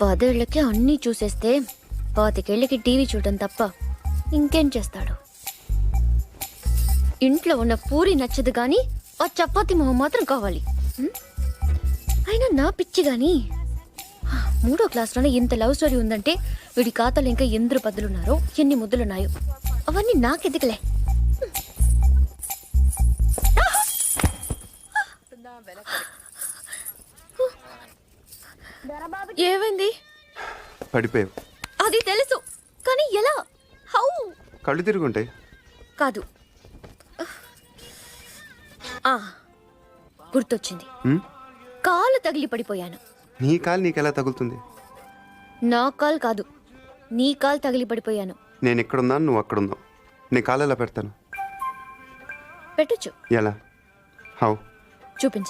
10 ఏళ్లకి అన్నీ చూసేస్తే 25 ఏళ్లకి టీవీ చూడటం తప్ప ఇంకేం చేస్తాడు? ఇంట్లో ఉన్న పూరి నచ్చదు గాని ఆ చపాతి మొహం మాత్రం కావాలి. అయినా నా పిచ్చి గాని 3వ క్లాస్లోనే ఇంత లవ్ స్టోరీ ఉందంటే వీడి ఖాతాలో ఇంకా ఎందరు పద్దులున్నారో ఎన్ని ముద్దులున్నాయో అవన్నీ నాకెదికలే. ఏమైంది? పడిపోయావు. అది తెలుసు కానీ ఎలా? హౌ? కళ్ళు తిరుగుంటాయి. కాదు, గుర్తొచ్చింది. కాలు తగిలి పడిపోయాను. నీ కాలు నీకెలా తగులుతుంది? నా కాలు కాదు, నీ కాలు తగిలి పడిపోయాను. నేను ఎక్కడున్నాను, నువ్వు అక్కడున్నావు. నీ కాలు ఎలా పెడతాను? పెట్టొచ్చు. ఎలా? హౌ? చూపించు.